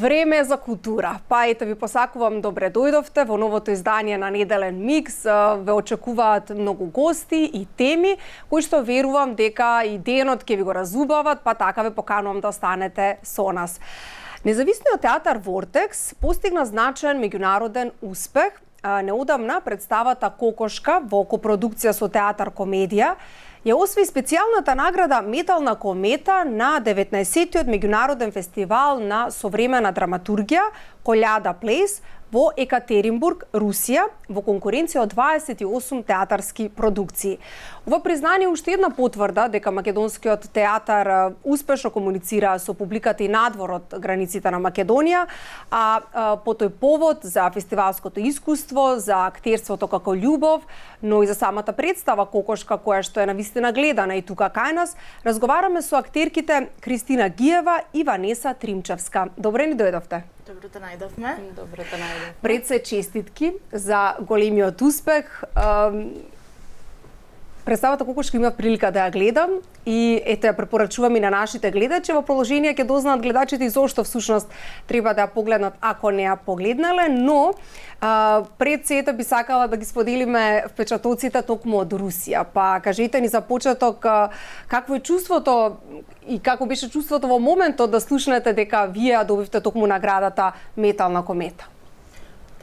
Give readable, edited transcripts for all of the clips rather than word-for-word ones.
Време за култура. Па ете ви посакувам добре дојдовте во новото издание на Неделен микс. Ве очекуваат многу гости и теми кои што верувам дека и денот ќе ви го разубават, па така ве поканувам да останете со нас. Независниот театар Вортекс постигна значаен меѓународен успех. Неодамна представата Кокошка во копродукција со Театар Комедија ја освои специјалната награда Метална комета на 19-тиот меѓународен фестивал на современа драматургија Кољада Плейс во Екатеринбург, Русија, во конкуренција од 28 театарски продукции. Ова признание уште една потврда дека македонскиот театар успешно комуницира со публиката и надвор од границите на Македонија, а по тој повод за фестивалското искуство, за актерството како љубов, но и за самата представа Кокошка која што е навистина гледана и тука кај нас, разговараме со актерките Кристина Гиева и Ванеса Тримчевска. Добре ни дојдовте. Добро те најдовме. Добро те најдовме. Пред се честитки за големиот успех. Представата Кокошка имав прилика да ја гледам и ете ја препорачувам и на нашите гледачи. Во продолжение ќе дознаат гледачите и зошто всушност треба да ја погледнат ако не ја погледнале, но пред сето би сакала да ги споделиме впечатоците токму од Русија. Па кажете ни за почеток какво е чувството и како беше чувството во моментот да слушнете дека вие ја добивте токму наградата Метална комета.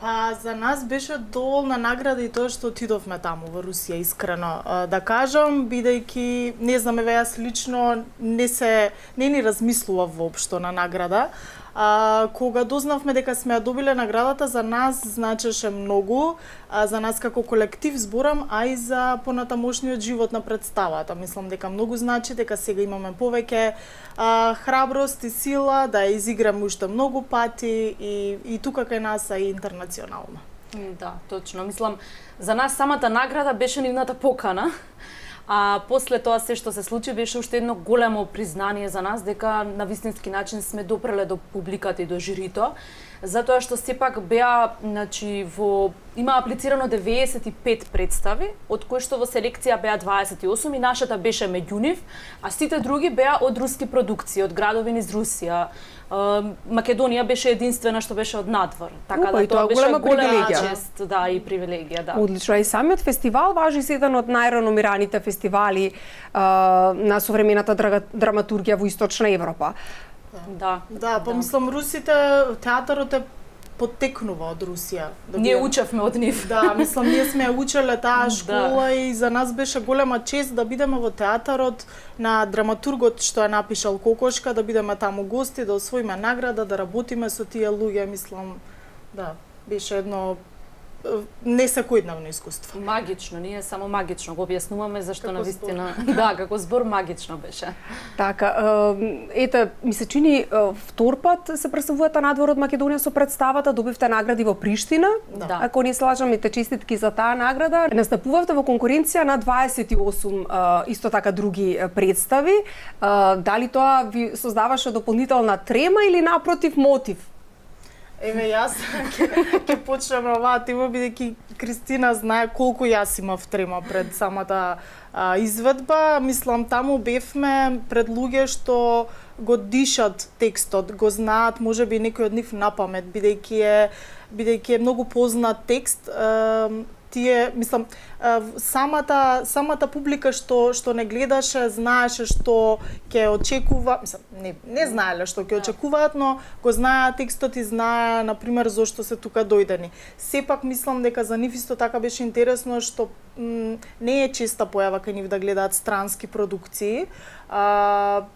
Па за нас беше доволна награда и тоа што отидовме таму во Русија, искрено да кажам, бидејќи не знам, еве јас лично не ни размислував воопшто на награда. Кога дознавме дека сме ја добиле наградата, за нас значеше многу, за нас како колектив зборам, а и за понатамошниот живот на представата. Мислам дека многу значи, дека сега имаме повеќе храброст и сила да ја изиграме уште многу пати и тука кај нас, а и интернационално. Да, точно. Мислам, за нас самата награда беше нивната покана. А после тоа се што се случи беше уште едно големо признание за нас дека на вистински начин сме допреле до публиката и до жирито, затоа што сепак беа, има аплицирано 95 представи, од кои што во селекција беа 28 и нашата беше меѓу нив, а сите други беа од руски продукции, од градови низ Русија. Македонија беше единствена што беше од надвор. Така да тоа беше голема чест, да, и привилегија, да. Одлично, и самиот фестивал важи еден од најреномираните фестивали на современата драматургија во Источна Европа. Да. Да, па мислам русите, театарот е поттекнува од Русија. Ние учевме од нив. Да, мислам, ние сме ја учеле таа школа и за нас беше голема чест да бидеме во театарот на драматургот што е напишал Кокошка, да бидеме таму гости, да освоиме награда, да работиме со тие луѓе, мислам, да, беше едно несекојдневно искуство. Магично, ние само магично го објаснуваме зашто на вистина, да, како збор магично беше. Така, ете, ми се чини втор пат се представувате надвор од Македонија со представата, добивте награди во Приштина. Да. Ако не слажам, ите честитки за таа награда. Настапувавте во конкуренција на 28 исто така други представи. Дали тоа ви создаваше дополнителна трема или напротив мотив? Еве јас ќе почнем оваа тема бидејќи Кристина знае колку јас имав трема пред самата изведба. Мислам, таму бевме пред луѓе што го дишат текстот, го знаат можеби некој од нив напамет, бидејќи е многу познат текст. Тие, мислам, самата публика што не гледаше, знаеше што ќе очекува, мислам, не знаеле што ќе очекуваат, но го знаеа текстот и знаеа, например, зошто се тука дојдени. Сепак мислам дека за нив исто така беше интересно што не е честа појава кај нив да гледаат странски продукции,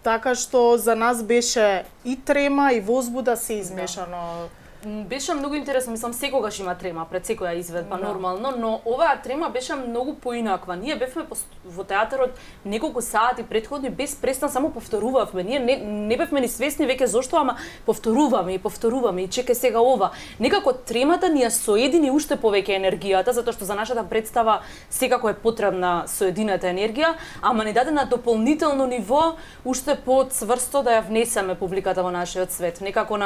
така што за нас беше и трема и возбуда се измешано. Беше многу интересно, мислам секогаш има трема пред секоја изведба, нормално, но оваа трема беше многу поинаква. Ние бевме во театарот неколку сати претходни без престан само повторувавме. Ние не бевме ни свесни веќе зошто, ама повторуваме и чекај сега ова. Некако тремата ни ја соедини уште повеќе енергијата, затоа што за нашата представа секако е потребна соединета енергија, ама ни даде на дополнително ниво уште поцврсто да ја внесеме публиката во нашиот свет. Некако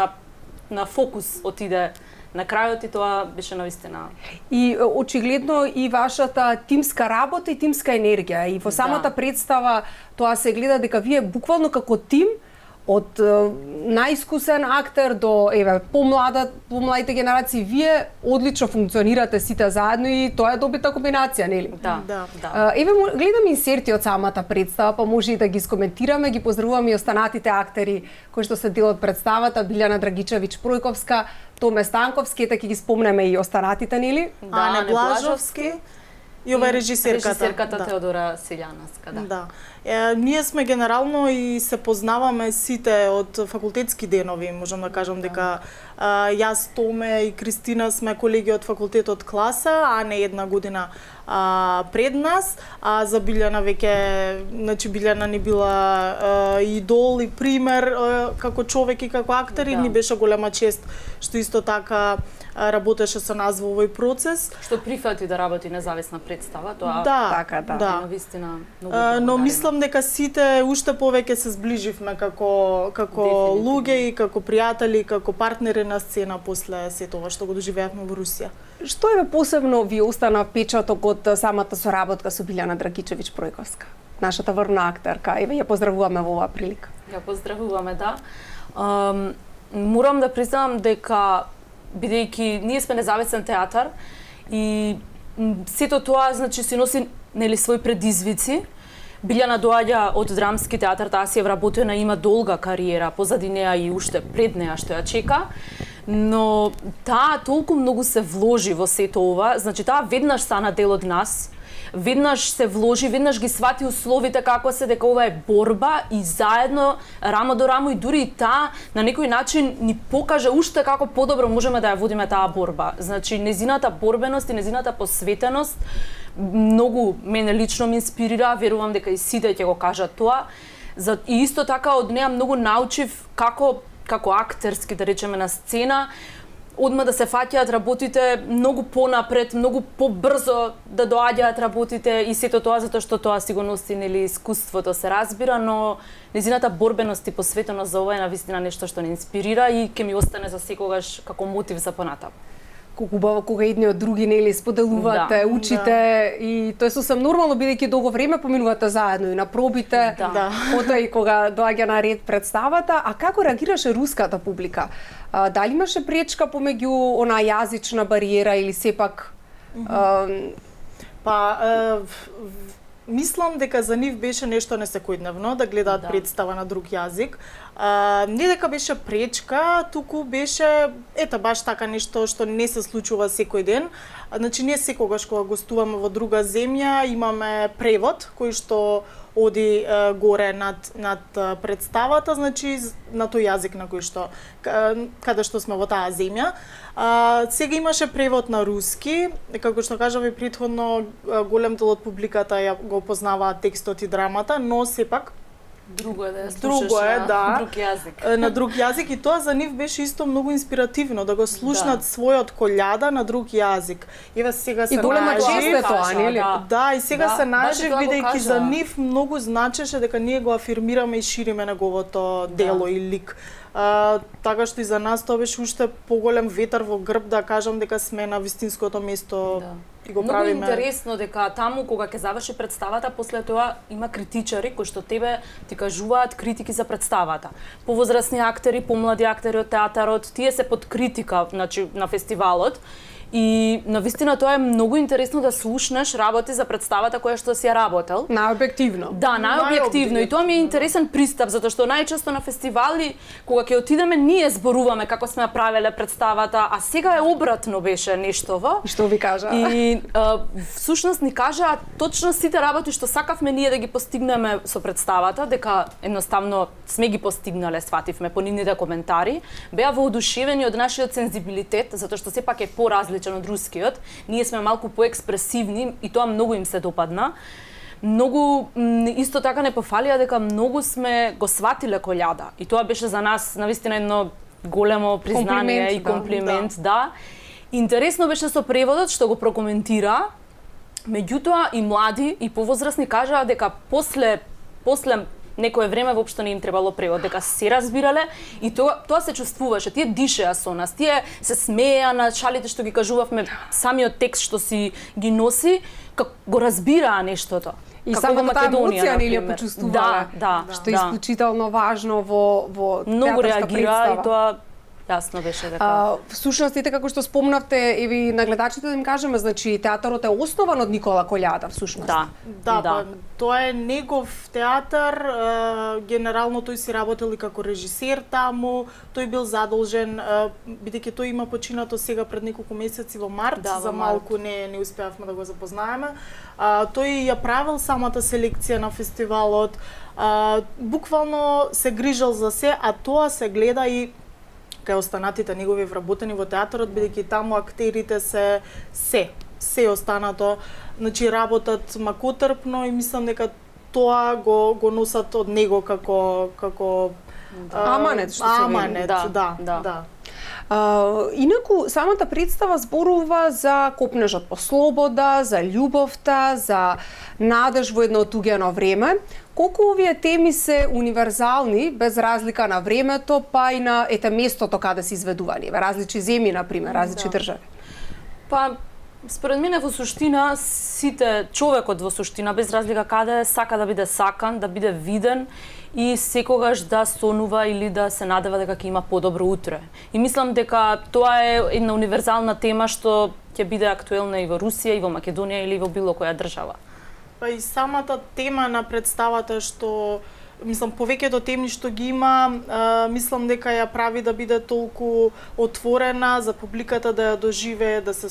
на фокус отиде на крајот и тоа беше навистина. И очигледно и вашата тимска работа и тимска енергија. И во самата представа тоа се гледа дека вие буквално како тим од најискусен актер до помладите генерации, вие одлично функционирате сите заедно и тоа е добита комбинација, нели? Да. Гледам инсерти од самата представа, па може и да ги скоментираме, ги поздравувам и останатите актери кои што се дел од представата, Билјана Драгичевиќ Пројковска, Томе Станковски, така ги спомнеме и останатите, нели? Ане Блажовски и ова е режисерката Теодора Силјановска, да. Ние сме генерално и се познаваме сите од факултетски денови, можам да кажам дека јас, Томе и Кристина сме колеги од факултетот класа, а не една година пред нас, а за Билјана веќе, значи Билјана ни била идол и пример како човек и како актер и ни беше голема чест што исто така работеше со нас во овој процес. Што прифати да работи независна представа, тоа да. Навистина многу. Но мислам дека сите уште повеќе се зближивме како луѓе и како пријатели, како партнери на сцена после сето ова што го доживеавме во Русија. Што е посебно ви остана впечаток од самата соработка со Билјана Драгичевиќ Пројковска, нашата врвна актерка? Еве ја поздравуваме во оваа прилика. Ја поздравуваме, да. Морам да признам дека бидејќи ние сме независен театар и сето тоа значи си носи нели свои предизвици. Билјана доаѓа од драмски театар, таа си е вработена, има долга кариера позади неа и уште пред неа што ја чека. Но таа толку многу се вложи во сето ова, значи таа веднаш стана дел од нас. Веднаш се вложи, веднаш ги свати условите како се, дека ова е борба и заедно, рамо до рамо, и дури и таа на некој начин ни покажа уште како подобро можеме да ја водиме таа борба. Значи, незината борбеност и незината посветеност многу мене лично ме инспирира, верувам дека и сите ќе го кажат тоа. И исто така од неа многу научив како актерски, да речеме, на сцена, одма да се фаќаат работите многу понапред, многу побрзо да доаѓаат работите и сето тоа затоа што тоа си го носи нели искуството, се разбира, но незината борбеност и посветеност за ова е навистина нешто што не инспирира и ќе ми остане за секогаш како мотив за понатаму. Колку убаво кога едни од други нели споделувате, учите и тоа е сосем нормално бидејќи долго време поминувате заедно и на пробите, потоа и кога доаѓа на ред представата. А како реагираше руската публика? Дали имаше пречка помеѓу она јазична бариера или сепак мислам дека за нив беше нешто несекојдневно да гледаат представа на друг јазик. Не дека беше пречка, туку беше баш така нешто што не се случува секој ден. Значи ние секогаш кога гостуваме во друга земја имаме превод кој што оди горе над представата, значи на тој јазик на кој што каде што сме во таа земја. Сега имаше превод на руски, како што кажав и претходно, голем дел од публиката ја го познаваат текстот и драмата, но сепак друго е да ја слушаш на друг јазик. На друг јазик, и тоа за нив беше исто многу инспиративно да го слушнат својот колјада на друг јазик. Еве сега се и голема чест е тоа, нели? Да, и сега се најжив бидејќи за нив многу значеше дека ние го афирмираме и шириме неговото дело и лик. Така што и за нас тоа беше уште поголем ветар во грб да кажам дека сме на вистинското место и го правиме. Многу интересно дека таму кога ќе заврши представата, после тоа има критичари кои што тебе ти кажуваат критики за представата. Повозрасни актери, помлади актери од театарот, тие се под критика, значи на фестивалот. И навистина тоа е многу интересно да слушнеш работи за представата која што си ја работел. Најобјективно. Да, најобјективно. И тоа ми е интересен пристап, затоа што најчесто на фестивали, кога ќе отидеме, ние зборуваме како сме правеле представата, а сега е обратно беше нештово. Што ви кажа? И всушност ни кажа точно сите работи што сакавме ние да ги постигнеме со представата, дека едноставно сме ги постигнале, свативме по нивните коментари, беа воодушевени од нашиот сензибилитет, затоа што сепак е поразличен од рускиот. Ние сме малку поекспресивни и тоа многу им се допадна. Многу исто така не пофалија дека многу сме го сватиле колјада. И тоа беше за нас навистина едно големо признание и комплимент, да. Интересно беше со преводот што го прокоментира. Меѓутоа и млади и повозрасни кажаа дека после некое време воопшто не им требало превод, дека се разбирале и тоа се чувствуваше. Тие дишеа со нас, тие се смееа на шалите што ги кажувавме, самиот текст што си ги носи, како го разбираа нештото. И самата таа емоција нели ја почувствувала. Да, што е исклучително важно во многу театарска реагира представа. и тоа јасно беше дека. Всушност, како што спомнавте, еви на гледачите да им кажеме, значи театарот е основан од Никола Колјада, всушност. Да, па тоа е негов театар, генерално тој си работел и како режисер таму, тој бил задолжен, бидејќи тој има починато сега пред неколку месеци во март, за малку не успеавме да го запознаеме. Тој ја правил самата селекција на фестивалот, буквално се грижал за се, а тоа се гледа и кај останатите негови вработени во театарот, бидејќи таму актерите се останато, значи работат макотрпно и мислам дека тоа го носат од него како аманет, што се аманет, да. Инаку, самата представа зборува за копнежот по слобода, за љубовта, за надеж во едно отуѓено време. Колку овие теми се универзални, без разлика на времето, па и на местото каде се изведувани, во различни земји, например, различни држави? Па, според мене во суштина, човекот во суштина, без разлика каде, сака да биде сакан, да биде виден и секогаш да сонува или да се надева дека ќе има подобро утре. И мислам дека тоа е една универзална тема што ќе биде актуелна и во Русија, и во Македонија или во било која држава. Па и самата тема на представата што мислам повеќето теми што ги има, мислам дека ја прави да биде толку отворена за публиката да ја доживее, да се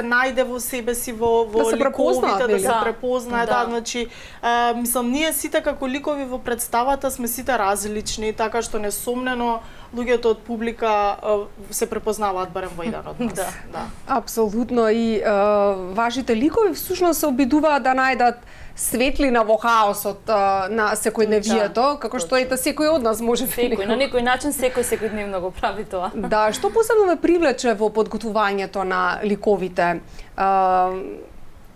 најде во себе си во ликовите, да се препознае, значи мислам ние сите како ликови во представата сме сите различни, така што несомнено луѓето од публика се препознаваат барем во еден од нас. Да. Апсолутно, и вашите ликови всушност се обидуваат да најдат светлина во хаосот на секојдневието, како што ете секој од нас може секој на некој начин секојдневно го прави тоа. Да, што посебно ме привлече во подготвувањето на ликовите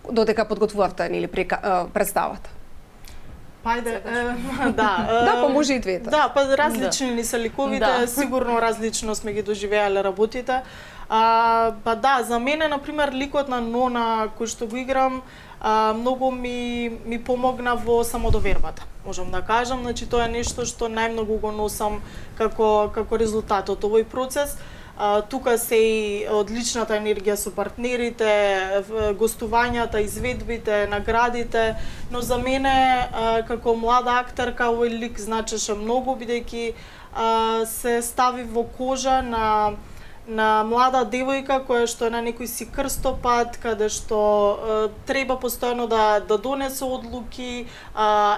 додека подготвувавте нели представата? Да, па може и двете. Да, па различни ни се ликовите, сигурно различно сме ги доживеале работите. Па да, за мене например ликот на Нона кој што го играм многу ми помогна во самодовербата. Можам да кажам, значи тоа е нешто што најмногу го носам како резултат од овој процес. Тука се и одличната енергија со партнерите, гостувањата, изведбите, наградите, но за мене како млада актерка овој лик значеше многу бидејќи се стави во кожа на млада девојка која што е на некој си крстопат, каде што треба постојано да донесе одлуки,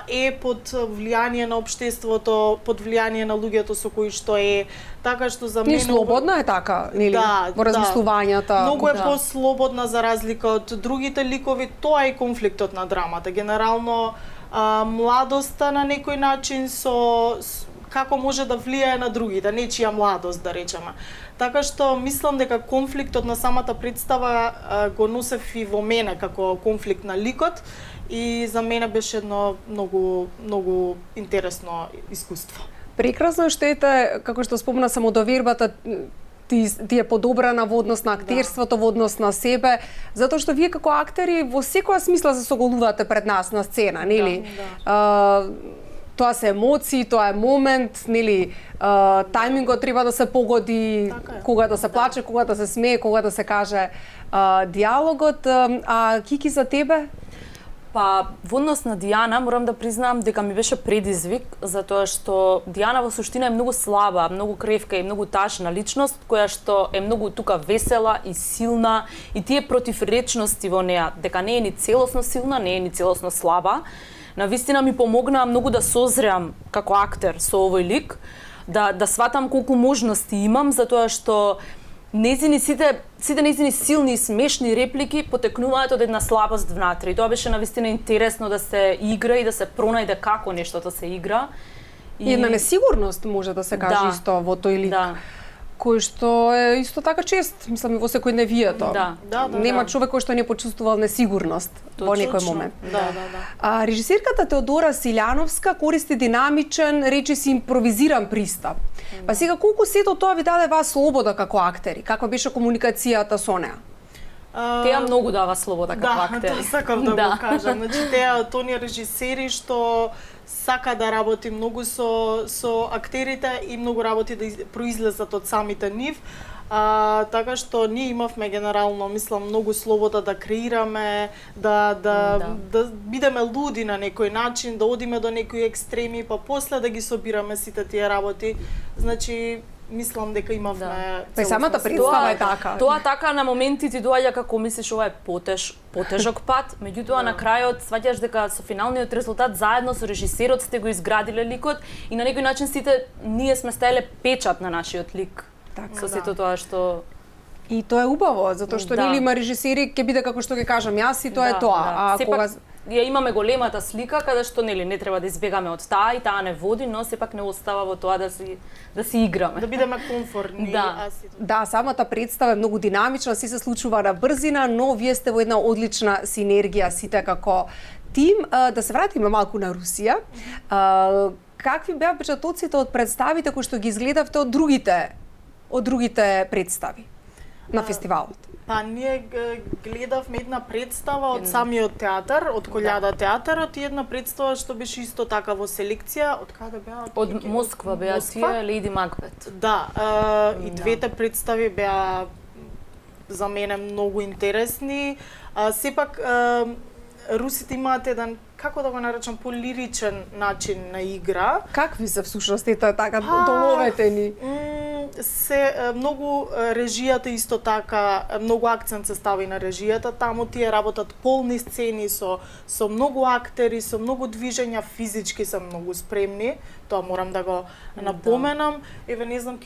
е под влијание на општеството, под влијание на луѓето со кои што е. Така што за мене слободна е така, нели? Во размислувањата. Многу е послободна за разлика од другите ликови, тоа е конфликтот на драмата. Генерално младоста на некој начин како може да влијае на другите, нечија младост да речеме. Така што мислам дека конфликтот на самата представа го носев и во мене како конфликт на ликот и за мене беше едно многу интересно искуство. Прекрасно што ете, како што спомна, самодовербата ти е подобрана во однос на актерството, во однос на себе, затоа што вие како актери во секоја смисла се соголувате пред нас на сцена, нели? Тоа се емоции, тоа е момент, нели, тајмингот треба да се погоди, кога да се плаче, кога да се смее, кога да се каже диалогот. А Кики, за тебе? Па, во однос на Дијана, морам да признам дека ми беше предизвик, затоа што Дијана во суштина е многу слаба, многу кревка и многу тажна личност, која што е многу тука весела и силна, и тие противречности во неа, дека не е ни целосно силна, не е ни целосно слаба. Навистина ми помогна многу да созреам како актер со овој лик, да сватам колку можности имам, затоа што сите нејзини силни и смешни реплики потекнуваат од една слабост внатре. И тоа беше навистина интересно да се игра и да се пронајде како нештото се игра. И една несигурност може да се каже исто во тој лик. кој што е исто така чест, мислам и во секојдневието. Нема човек кој што не почувствувал несигурност во некој момент. Режисерката Теодора Силјановска користи динамичен, речиси импровизиран пристап. Па сега колку сето тоа ви даде вас слобода како актери? Каква беше комуникацијата со неа? Теа многу дава слобода како актери. Да, сакам да го кажам. Значи теа тони режисери што сака да работи многу со актерите и многу работи да произлезат од самите нив. Така што ние имавме генерално, мислам, многу слобода да креираме, да бидеме луди на некој начин, да одиме до некои екстреми, па после да ги собираме сите тие работи. Значи, мислам дека имавме Па и самата представа е така. Тоа така на моменти ти доаѓа како мислиш ова е потежок пат, меѓутоа на крајот сваќаш дека со финалниот резултат заедно со режисерот сте го изградиле ликот и на некој начин сите ние сме ставиле печат на нашиот лик. Со сето тоа што И тоа е убаво, затоа што нели има режисери ќе биде како што ќе кажам јас и тоа е тоа. Сепак ја имаме големата слика каде што нели не треба да избегаме од таа и таа не води, но сепак не остава во тоа да си играме. Да бидеме комфортни. Да, самата представа е многу динамична, се случува на брзина, но вие сте во една одлична синергија сите како тим. Да се вратиме малку на Русија. Какви беа впечатоците од представите кои што ги изгледавте од другите представи на фестивалот? Па ние гледавме една представа од самиот театар, од Колјада театарот и една представа што беше исто така во селекција, од каде беа? Од Москва беа тие Леди Макбет. Да, и двете представи беа за мене многу интересни. Сепак русите имаат еден, како да го наречам, полиричен начин на игра. Какви се всушност ето така доловете ни? Многу режијата исто така, многу акцент се стави на режијата, таму тие работат полни сцени со многу актери, со многу движења, физички се многу спремни, тоа морам да го напоменам. Еве не знам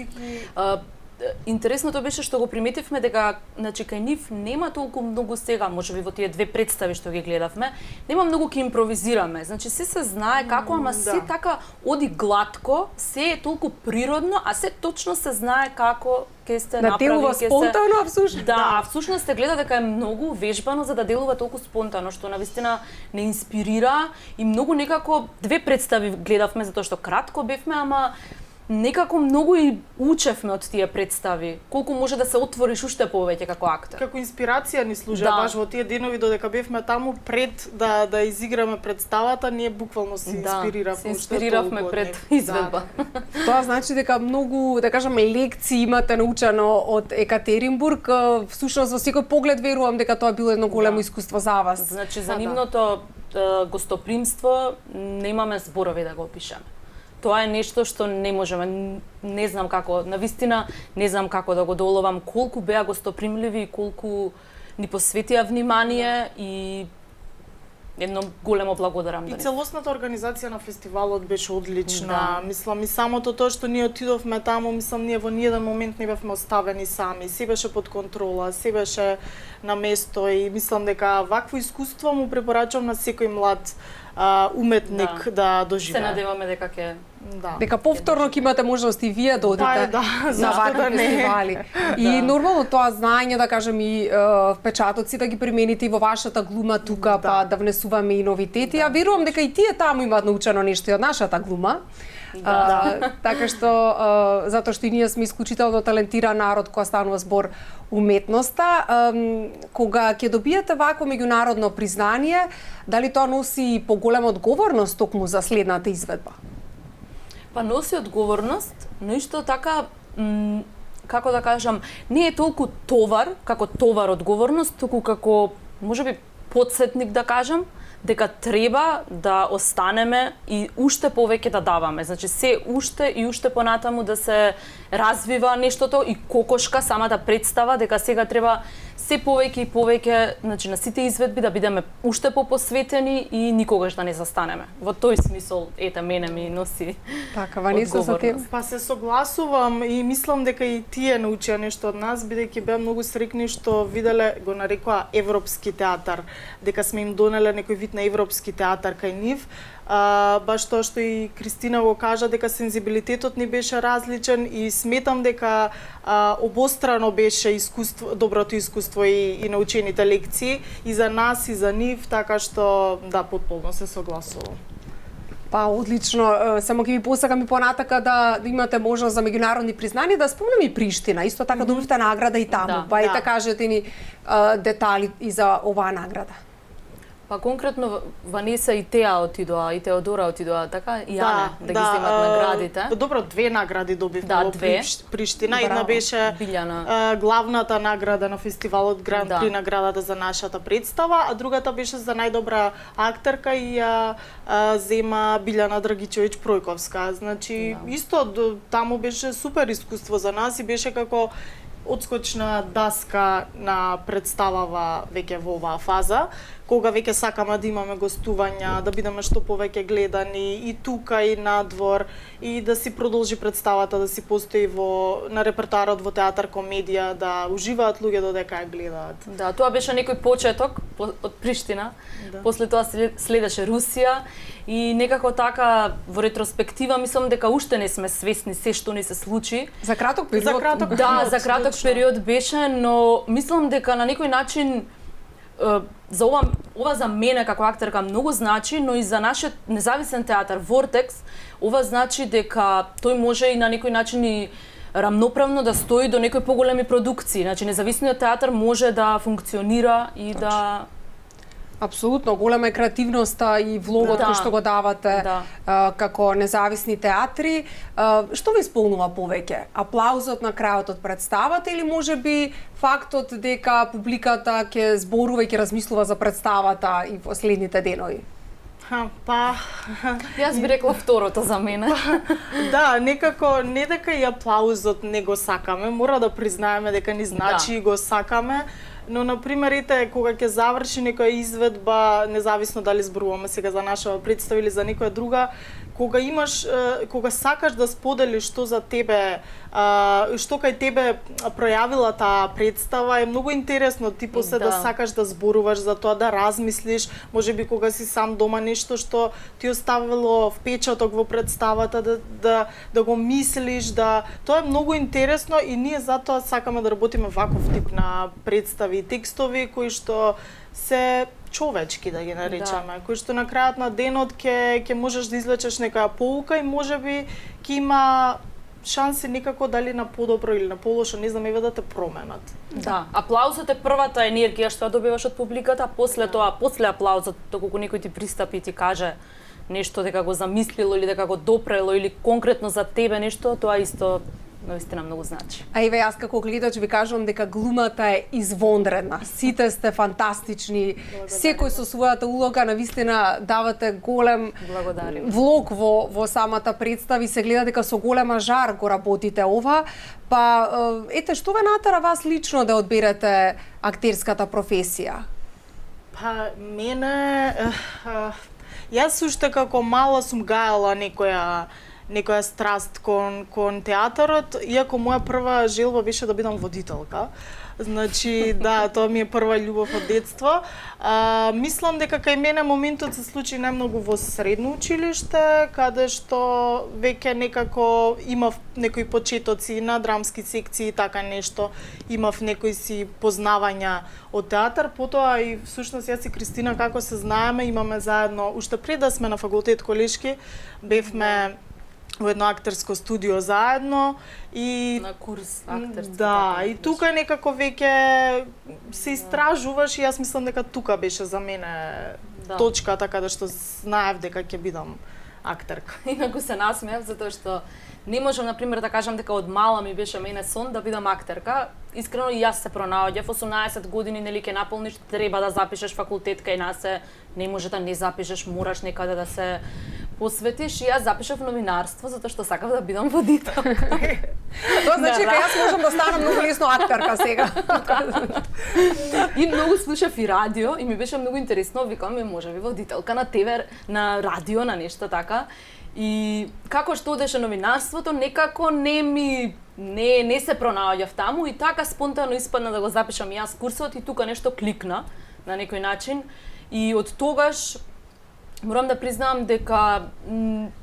Интересното беше што го приметивме дека значи кај нив нема толку многу сега, можеби во тие две представи што ги гледавме, нема многу ки импровизираме. Значи се знае како, ама се така оди глатко, се е толку природно, а се точно се знае како ќе сте направи, делува спонтано, всушност. Да, всушност се гледа дека е многу вежбано за да делува толку спонтано, што навистина не инспирира и многу некако две представи гледавме затоа што кратко бевме, ама некако многу и учевме од тие представи. Колку може да се отвориш уште повеќе како актер. Како инспирација ни служи баш во тие денови додека бевме таму пред да изиграме представата, ние буквално се инспириравме пред изведба. Тоа значи дека многу, да кажеме, лекции имате научено од Екатеринбург. Всушност во секој поглед верувам дека тоа било едно големо искуство за вас. Значи за нивното гостопримство немаме зборови да го опишеме. Тоа е нешто што не можеме, не знам како, навистина не знам како да го доловам, колку беа гостопримливи и колку ни посветија внимание и едно големо благодарам. И целосната организација на фестивалот беше одлична. Мислам и самото тоа што ние отидовме таму, мислам ние во ниеден момент не бевме оставени сами. Се беше под контрола, се беше на место и мислам дека вакво искуство му препорачувам на секој млад уметник да доживее. Се надеваме дека ќе дека повторно ќе имате можност и вие да одите на вакви фестивали. И нормално тоа знаење, да кажем, и впечатоци да ги примените и во вашата глума тука, па да внесуваме и новитети. Ја верувам дека и тие таму имаат научено нешто и од нашата глума. Така што, затоа што и ние сме исклучително талентиран народ кога станува збор уметноста. Кога ќе добиете вакво меѓународно признание, дали тоа носи поголема одговорност токму за следната изведба? Па носи одговорност, но исто така, како да кажам, не е толку товар, како товар одговорност, туку како, можеби, потсетник да кажам, дека треба да останеме и уште повеќе да даваме. Значи, се уште и уште понатаму да се развива нештото и кокошка самата представа, дека сега треба се повеќе и повеќе, значи, на сите изведби да бидеме уште попосветени и никогаш да не застанеме. Во тој смисол, мене ми носи така, Ваниса, со тебе? Па се согласувам и мислам дека и тие научија нешто од нас, бидејќи беа многу срекни што виделе, го нарекоа европски театар, дека сме им донеле некој вид на европски театар кај нив. Баш тоа што и Кристина го кажа, дека сензибилитетот ни беше различен и сметам дека обострано беше доброто искуство и научените лекции и за нас и за нив, така што да, потполно се согласувам. Па, одлично. Само ќе ви посакам и понатака да имате можност за меѓународни признани, да спомнам и Приштина. Исто така добивте награда и таму. Да, па ете кажете ни детали и за оваа награда. Па конкретно Ванеса и Теа отидоа, и Теодора отидоа, така? И Ане, да ги земат наградите. Добро, 2 награди добивме Да, во 2. Приштина. Една беше главната награда на фестивалот Гран При, наградата за нашата представа, а другата беше за најдобра актерка и ја зема Билјана Драгичевиќ Пројковска. Значи, исто таму беше супер искуство за нас и беше како одскочна даска на представава веќе во оваа фаза, кога веќе сакаме да имаме гостувања, да бидеме што повеќе гледани и тука и надвор и да си продолжи представата, да си постои на репертоарот во театар комедија, да уживаат луѓе додека ја гледаат. Да, тоа беше некој почеток од Приштина. Да. После тоа следеше Русија и некако така во ретроспектива мислам дека уште не сме свесни се што ни се случи. За краток период. За краток период беше, но мислам дека на некој начин за ова за мене како актерка многу значи, но и за нашиот независен театар Вортекс, ова значи дека тој може и на некој начин и рамноправно да стои до некои поголеми продукции. Значи независниот театар може да функционира и да Апсолутно, голема е креативноста и влогот кој што го давате како независни театри. Што ви исполнува повеќе? Аплаузот на крајот од представата или можеби фактот дека публиката ќе зборува и ќе размислува за представата и во следните денови? Јас би рекла второто за мене. Да, некако не дека и аплаузот не го сакаме, мора да признаеме дека ни значи и го сакаме. Но, например, кога ќе заврши некоја изведба, независно дали зборуваме сега за наша представа или за некоја друга, кога сакаш да споделиш што за тебе, што кај тебе пројавила таа представа, е многу интересно ти после да сакаш да зборуваш за тоа, да размислиш, можеби кога си сам дома нешто што ти оставило впечаток во представата, да го мислиш, тоа е многу интересно и ние затоа сакаме да работиме ваков тип на представи и текстови кои што се човечки, да ги наречеме, кои што на крајот на денот ќе можеш да извлечеш некоја поука и можеби ќе има шанси некако дали на подобро или на полошо, не знам, еве да те променат. Да, аплаузот е првата енергија што ја добиваш од публиката, после тоа, после аплаузот, доколку некој ти пристапи и ти каже нешто дека го замислило или дека го допрело или конкретно за тебе нешто, тоа исто наистина многу значи. А еве јас како гледач ви кажувам дека глумата е извонредна. Сите сте фантастични. Секој со својата улога навистина давате голем влог во самата представа и се гледа дека со голема жар го работите ова. Па ете што ве натера вас лично да одберете актерската професија? Па мене јас уште како мала сум гајала некоја страст кон театарот, иако моја прва желба беше да бидам водителка. Значи, да, тоа ми е прва љубов од детство. Мислам дека кај мене моментот се случи најмногу во средно училиште, каде што веќе некако имав некои почетоци на драмски секции и така нешто. Имав некои си познавања од театар, потоа и всушност јас и Кристина како се знаеме, имаме заедно, уште пред да сме на факултет колешки, бевме во едно актерско студио заедно и на курс актерски. Да, и тука некако веќе се истражуваш и јас мислам дека тука беше за мене точката каде што знаев дека ќе бидам актерка. Инаку се насмеав затоа што не можам, например, да кажам дека од мала ми беше мене сон да бидам актерка. Искрено и јас се пронаоѓав, 18 години, нели ќе наполниш, треба да запишеш факултет кај нас, не може да не запишеш, мораш некаде да се посветиш. И јас запишав новинарство затоа што сакав да бидам водителка. Тоа значи дека јас можам да станам многу лесно актерка сега. И многу слушав и радио и ми беше многу интересно, викам можеби водителка на ТВ, на радио, на нешто така. И како што одеше новинарството, некако не се пронаоѓав таму и така спонтано испадна да го запишам јас курсот и тука нешто кликна на некој начин. И од тогаш Морам да признам дека,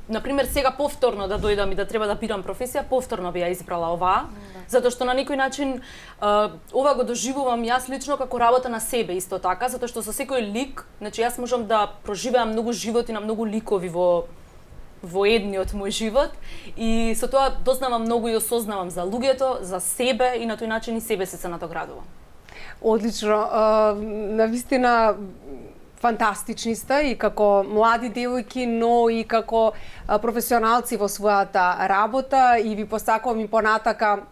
например, сега повторно да дојдам и да треба да бирам професија, повторно би ја избрала оваа, затоа што на некој начин ова го доживувам јас лично како работа на себе исто така, затоа што со секој лик, значи јас можам да проживеам многу животи на многу ликови во едниот мој живот и со тоа дознавам многу и осознавам за луѓето, за себе и на тој начин и себе се надоградувам. Одлично, навистина фантастични сте и како млади девојки, но и како професионалци во својата работа и ви посакувам и понатака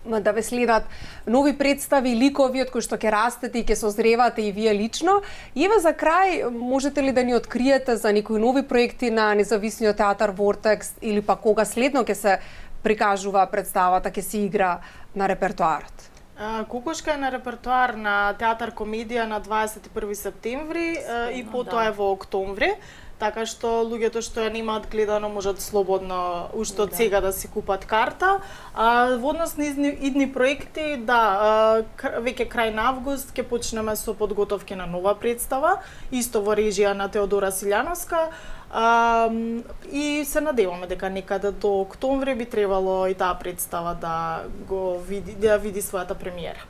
да ве следат нови представи, ликови од кои што ќе растете и ќе созревате и вие лично. И еве за крај, можете ли да ни откриете за некои нови проекти на независниот театар Вортекс или па кога следно ќе се прикажува представата, ќе се игра на репертоарот? Кукушка е на репертоар на театар комедија на 21 септември и потоа е во октомври. Така што луѓето што ја немаат гледано можат слободно уште од сега да си купат карта. Во однос на идни проекти, да, веќе крај на август ќе почнеме со подготовки на нова представа, исто во режија на Теодора Силјановска. И се надеваме дека некаде до октомври би требало и таа представа да види својата премиера.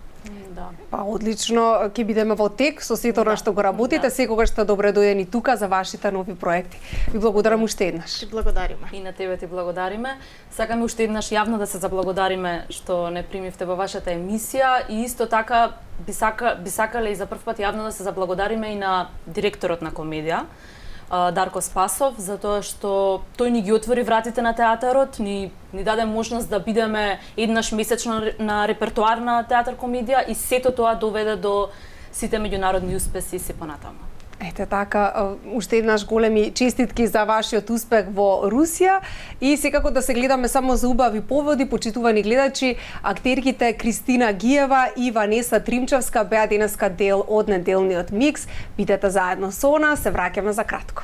Да. Па одлично, ќе бидеме во тек со сето на што го работите, секогаш сте добре дојдени тука за вашите нови проекти. Ви благодарам уште еднаш. Ти благодариме. И на тебе ти благодариме. Сакаме уште еднаш јавно да се заблагодариме што не примивте во вашата емисија и исто така би сакале и за прв пат јавно да се заблагодариме и на директорот на комедија, Дарко Спасов, затоа што тој ни ги отвори вратите на театарот, ни даде можност да бидеме еднаш месечно на репертоар на театар комедија и сето тоа доведе до сите меѓународни успеси и се понатаму. Ете така, уште еднаш големи честитки за вашиот успех во Русија и секако да се гледаме само за убави поводи, почитувани гледачи, актерките Кристина Гиева и Ванеса Тримчевска беа денеска дел од неделниот микс. Бидете заедно со нас, се враќаме за кратко.